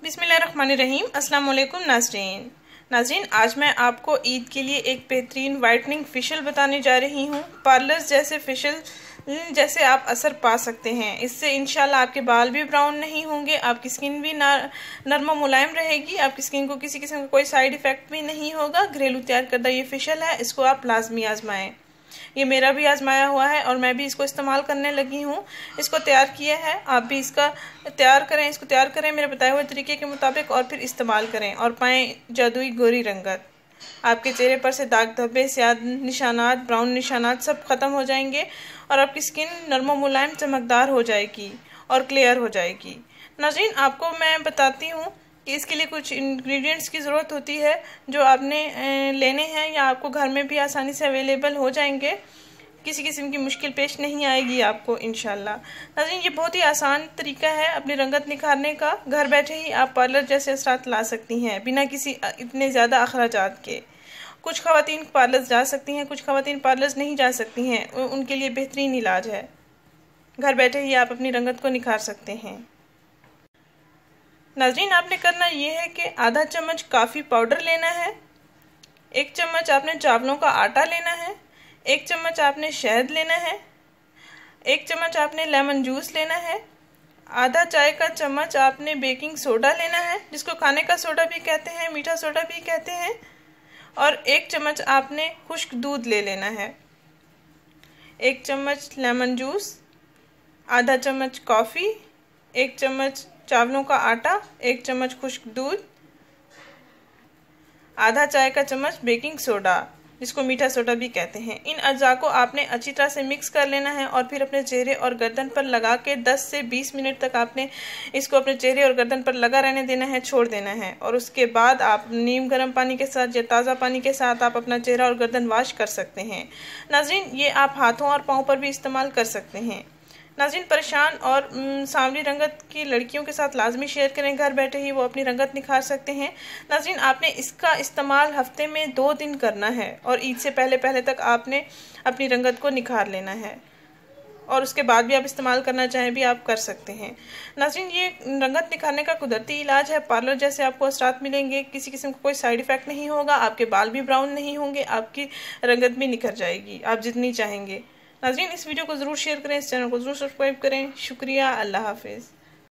बिस्मिल्लाहिर्रहमानिर्रहीम। अस्सलाम वालेकुम नाज़रीन, आज मैं आपको ईद के लिए एक बेहतरीन वाइटनिंग फेशियल बताने जा रही हूँ। पार्लर्स जैसे फेशियल जैसे आप असर पा सकते हैं। इससे इंशाल्लाह आपके बाल भी ब्राउन नहीं होंगे, आपकी स्किन भी नरम मुलायम रहेगी, आपकी स्किन को किसी किस्म का कोई साइड इफ़ेक्ट भी नहीं होगा। घरेलू तैयार करदा ये फेशियल है, इसको आप लाजमी आजमाएं। ये मेरा भी आजमाया हुआ है और मैं भी इसको इस्तेमाल करने लगी हूँ। इसको तैयार किया है, आप भी इसका इसको तैयार करें मेरे बताए हुए तरीके के मुताबिक और फिर इस्तेमाल करें और पाएँ जादुई गोरी रंगत। आपके चेहरे पर से दाग धब्बे, स्याद निशानात, ब्राउन निशानात सब ख़त्म हो जाएंगे और आपकी स्किन नरम मुलायम चमकदार हो जाएगी और क्लियर हो जाएगी। नाज़रीन, आपको मैं बताती हूँ कि इसके लिए कुछ इंग्रेडिएंट्स की ज़रूरत होती है जो आपने लेने हैं या आपको घर में भी आसानी से अवेलेबल हो जाएंगे। किसी किस्म की मुश्किल पेश नहीं आएगी आपको इंशाल्लाह। नाज़रीन, ये बहुत ही आसान तरीका है अपनी रंगत निखारने का। घर बैठे ही आप पार्लर जैसे असरात ला सकती हैं बिना किसी इतने ज़्यादा अखराजात के। कुछ ख़वातीन पार्लर्स जा सकती हैं, कुछ ख़वातीन पार्लर्स नहीं जा सकती हैं, उनके लिए बेहतरीन इलाज है। घर बैठे ही आप अपनी रंगत को निखार सकते हैं। नाज़रीन, आपने करना ये है कि आधा चम्मच काफ़ी पाउडर लेना है, 1 चम्मच आपने चावलों का आटा लेना है, 1 चम्मच आपने शहद लेना है, 1 चम्मच आपने लेमन जूस लेना है, आधा चाय का चम्मच आपने बेकिंग सोडा लेना है, जिसको खाने का सोडा भी कहते हैं, मीठा सोडा भी कहते हैं, और 1 चम्मच आपने खुश्क दूध ले लेना है। 1 चम्मच लेमन जूस, आधा चम्मच कॉफ़ी, 1 चम्मच चावलों का आटा, 1 चम्मच खुश्क दूध, आधा चाय का चम्मच बेकिंग सोडा, जिसको मीठा सोडा भी कहते हैं। इन अज्जा को आपने अच्छी तरह से मिक्स कर लेना है और फिर अपने चेहरे और गर्दन पर लगा के 10 से 20 मिनट तक आपने इसको अपने चेहरे और गर्दन पर लगा रहने देना है, छोड़ देना है। और उसके बाद आप नीम गर्म पानी के साथ या ताज़ा पानी के साथ आप अपना चेहरा और गर्दन वॉश कर सकते हैं। नाज़रीन, ये आप हाथों और पाँव पर भी इस्तेमाल कर सकते हैं। नाज़रीन, परेशान और सांवली रंगत की लड़कियों के साथ लाजमी शेयर करें, घर बैठे ही वो अपनी रंगत निखार सकते हैं। नाज़रीन, आपने इसका इस्तेमाल हफ्ते में 2 दिन करना है और ईद से पहले तक आपने अपनी रंगत को निखार लेना है और उसके बाद भी आप इस्तेमाल करना चाहें भी आप कर सकते हैं। नाज़रीन, ये रंगत निखारने का कुदरती इलाज है। पार्लर जैसे आपको असरात मिलेंगे, किसी किस्म का कोई साइड इफ़ेक्ट नहीं होगा, आपके बाल भी ब्राउन नहीं होंगे, आपकी रंगत भी निखर जाएगी आप जितनी चाहेंगे। नाज़रीन, इस वीडियो को ज़रूर शेयर करें, इस चैनल को ज़रूर सब्सक्राइब करें। शुक्रिया, अल्लाह हाफिज़।